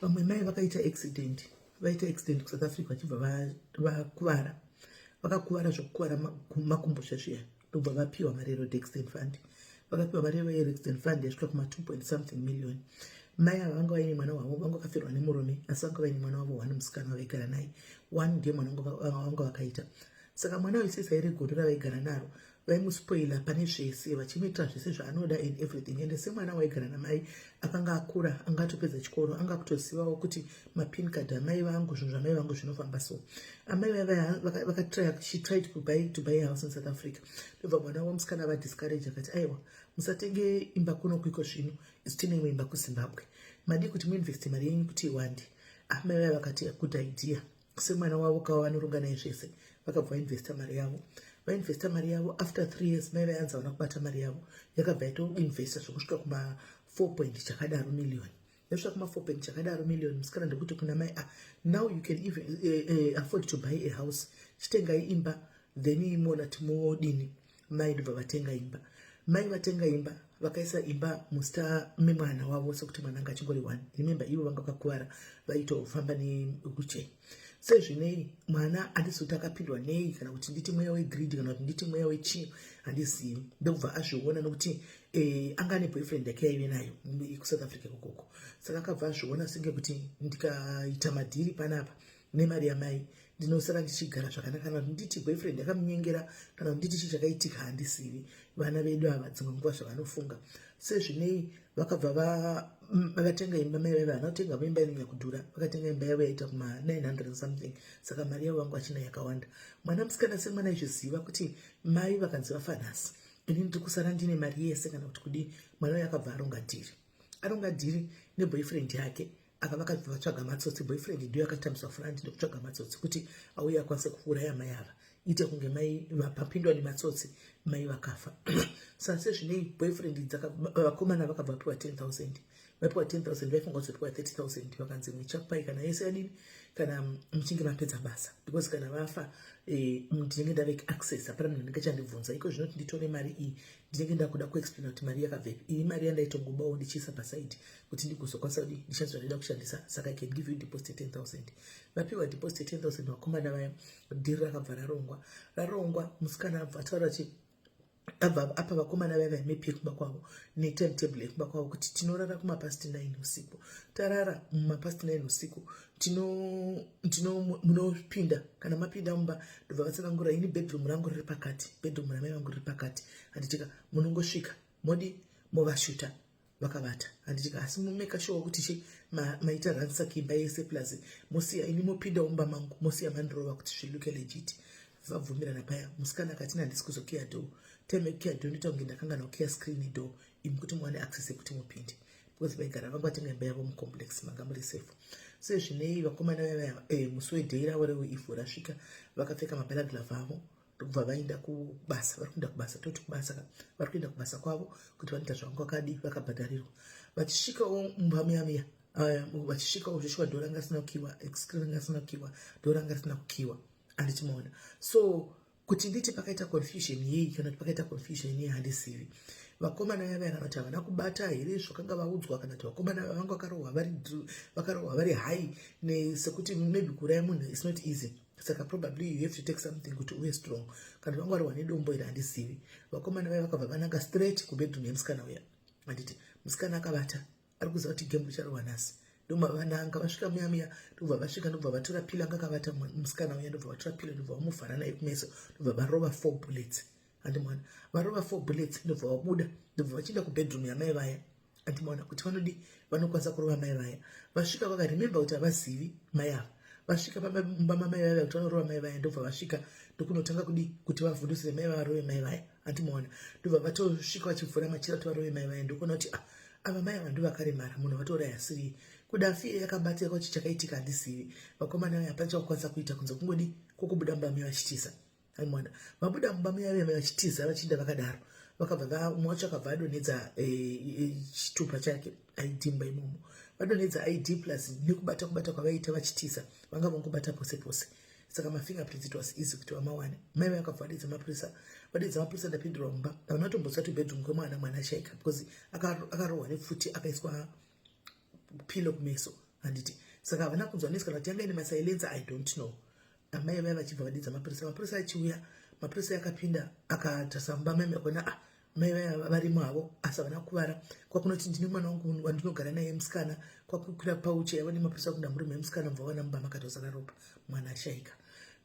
vamwe mai vakaita accident South Africa vachibva vakuvara zvokukuvara makumbo zvazviya ndobva vapiwa mari yeroad accident fund. Vakapiwa mari yeroad accident fund yasvika kuma 2 something million. Mai ava vanga vaine mwana wavo, vanga vakafirwa nemurume asi vanga vaine mwana wavo 1 musikana wavaigara naye. 1 ndiye mwana vanga vakaita. Saka mwana wesisa iri gondo ravaigara naro vaimuspoila pane zvese vachimuitira zvese zvaanoda and everything. Ende semwana waigara namai akanga akura angatopedza chikoro anga kutozivawo kuti mapin card amai vangu zvinhu zvamai vangu zvinofamba so. Amai she tried to buy a house in South Africa. Ndobva mwana wamusikana vadiscourage akati aiwa musatenge imba kuno kwiko zvino isi tine imba kuZimbabwe madi kuti muinvesti mari yenyu kuti iwande. Amai vakati good idea. Semwana wavo kava vanoronga naye zvese vakabva vainvesta mari yavo. Vainvesta mari yavo after 3 years mai vayanza wana kubata mari yavo yakabva yaitoinvesta zvokusvika kuma 4 chakadaro million. Yasvika kuma 4 chakadaro million musikana ndekuti kuna mai now you can even afford to buy a house. Chitengai imba then imona timodini. Mai ndobva vatenga imba. Mai vatenga imba vakaisa imba musta memwana wavo sekuti mwana anga achingori 1. Remember ivo vanga vakakuvara vaitofamba newheelchair. Sezvinei mwana andisoti akapindwa nei kana kuti nditi mweya wegreed kana kuti nditi mweya wechii handizivi. Ndobva azviona nokuti anga ane boyfriend yake aive nayo kuSouth Africa kokoko. Saka akabva azviona senge kuti ndikaita madhiri panapa nemari yamai ndinosara ndichigara zvakanaka kana kuti nditi boyfriend yakamunyengera kana kuti nditi chii chakaitika handizivi. Vana vedu ava dzimwe nguva zvavanofunga. Sezvinei vakabva vakatenga imba mai vaiva vanotenga imba inenge kudhura vakatenga imba yavo yaita kuma 900 something. Saka mari yavo vanga vachina yakawanda. Mwana musikana semwana aizviziva kuti mai vakanzi vafa nhasi ini ndiri kusara ndine mari yese kana kuti kudii. Mwana uyu akabva aronga dhiri neboyfriend yake vakabva vatsvaga matsotsi. Boyfriend ndiyo akatambiswa front ndokutsvaga matsotsi kuti auye akwanise kuuraya mai ava ite kunge mai vapapindwa nematsotsi mai vakafa. Saka sezvinei boyfriend vakomana vakabva vapiwa 10,000. Vapiwa 10,000 vaifunga kuzopiwa 30,000 vakanzi muchapai kana yese adini kana muchinge mapedza basa because kana vafa ndinenge ndave access hapana munhu anenge achandibvunza iko zvinoti nditore mari iyi ndinenge ndakuda kuexplaina kuti mari yakabvepi. Iyi mari yandaitongobawo ndichiisa pasaidi kuti ndigozokwanisa kuti ndishandisa ndida kushandisa. Saka I can give you deposit 10,000. Vapiwa deposit 10,000 vakomana vaya dhiri rakabva rarongwa. Musikana abva ataura kuti apa vakomana vaya vaimepi kumba kwavo netimetable yekumba kwavo kuti tinorara kumapasti 9 usiku. Tarara mumapasti 9 usiku munopinda kana mapinda mumba ndobva vatsanangura ini bedroom rangu riri pakati bedroom ramai vangu riri pakati. Handitika munongosvika modi movashuta vakavata. Handitika asi mumeka sure kuti maita ransack imba yese plus mosiya ini mopinda mumba mangu mosiya mandirova kuti zviluke legit. Vabvumirana paya. Musikana akati handisi kuzokiya do time kiya do ndita kunge ndakanga nakukiya screen do imi kuti muwane access yekuti mupinde because vaigara vanga vatenga imba yavo mucomplex manga muri safe. Sezvinei vakomana vaya musi wedhei ravo reivhu rasvika vakapfeka mabalaglove avo ndokubva vaenda kubasa. Vari kuenda kubasa toti kubasa vari kuenda kubasa kwavo kuti vanoita zvavanga vakadi vakabhadharirwa. Vachisvikawo mumamiya vachisvikawo zveshuwa dho ranga risina kukiwa screen ranga risina kukiwa dho ranga risina kukiwa handichimaona. So kuti nditi pakaita confusion yei kana kuti pakaita confusion yei handizivi. Vakomana vaya kana kuti havana kubata here zvakanga vaudzwa kana kuti vakomana vanga vakarohwa vari high sekuti maybe kuuraya munhu is not easy. Saka probably you have to take something kuti uve strong. Kana vanga varwa nedombo iri handizivi. Vakomana vaya vakabva vananga straight kubedroom yemusikana uya. Handiti musikana akavata ari kuziva kuti game richarwa nhasi. Ndoma vananga vasvika muyamiya ndobva vasvika ndobva vatora pili anga akavata musikana uya ndobva vatora pili ndobva vamuvhara naye kumeso ndobva varova 4 bullets. Handimwana varova 4 bullets ndobva vabuda ndobva vachienda kubedroom yamai vaya. Handimwana kuti vanodi vanokwanisa kurova mai vaya. Vasvika vakarememba kuti havazivi mai ava. Vasvika pamba mamai vaya kuti vanorova mai vaya ndobva vasvika ndokunotanga kudi kuti vavhundusire mai varove mai vaya. Handimwana ndobva vatosvika vachivhura machira kuti varove mai vaya ndokuona kuti ava mai ava ndovakaremara munhu vatouraya asiri kuda fiye yakabatika kuti chakaitika handisivi. Vakomana vaya hapana chakukwanisa kuita kunze kungodi kwokubuda mubami vachitiza. Handimwana vabuda mubami vaya vachitiza vachienda vakadaro vakabva umwe wacho akabva adonedza chitupa chake ID mumba imomo. Vadonedza ID plus nekubata kwavaita vachitiza vanga vangobata pose pose. Saka mafingerprints it was easy kuti vamawane. Mai vakabva vadedza mapurisa ndapindurwa mumba. Havana kutombosati bedroom kwemwana mwana shaika because akarohwa nefuti akaiswa pilo kumeso handiti saka havana kunzwa nesi kana kuti yanga ine masailenza I don't know. Amai vaya vachibva vadidza mapurisa achiuya, mapurisa akapinda akatasa mumba mai akaona mai vaya varimo havo asi havana kuvara. Kwakunoti ndine mwana wangu wandinogara naye musikana, kwakukwira pauche yava nemapurisa kunda murume musikana mubva vana mumba makatozara ropa, mwana ashaika.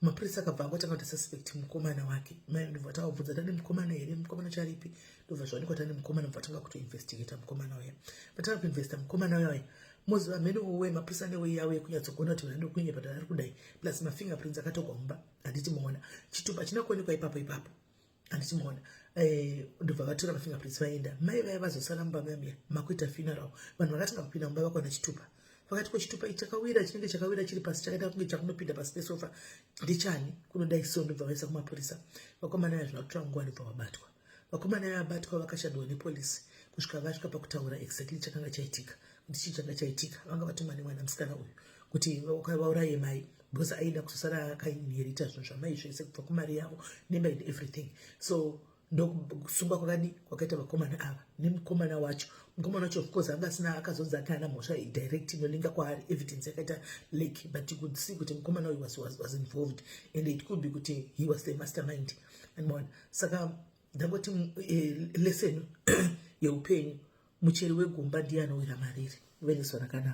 Mapurisa akabva akatanga kuti suspect mukomana wake. Mai ndobva tavabvunza tane mukomana here, mukomana charipi, ndobva zvaonekwa tane mukomana, mubva tanga kutoinvestigata mukomana uya. Patanga kuinvesta mukomana uya moziva mhene uwe mapurisa newe yawe kunyatsogona kuti vanando kunye padara ari kudai plus mafingerprints akatogwa mumba handiti muona chitupa china kuonekwa ipapo handiti muona ndobva vatora mafingerprints vaenda. Mai vaya vazosara mumba mamiya makuita funeral vanhu vakatanga kupinda mumba vakaona chitupa vakati ko chitupa ichi chakawira chinenge chakawira chiri pasi chakaita kunge chakunopinda pasi pesofa ndichani kunodai so. Ndobva vaisa kumapurisa. Vakomana vaya zvinotora nguva ndobva vabatwa. Vakomana vaya vabatwa vakashadwa nepolisi kusvika vasvika pakutaura exactly chakanga chaitika kuti chii changa chaitika. Vanga vatuma nemwana musikana uyu kuti vauraye mai because aida kuzosara akainherita zvinhu zvamai zvese kubva kumari yavo nemba and everything. So ndokusungwa kwakaita vakomana ava nemukomana wacho. Mukomana wacho of course anga asina akazodza kana mhosva direct inolinga kwaari evidence yakaita lake, but you could see kuti mukomana uyu was involved and it could be kuti he was the mastermind and more. Saka ndangoti lesson yeupenyu Mucheri wegomba ndiye anowira mariri. Veneso rakanaka.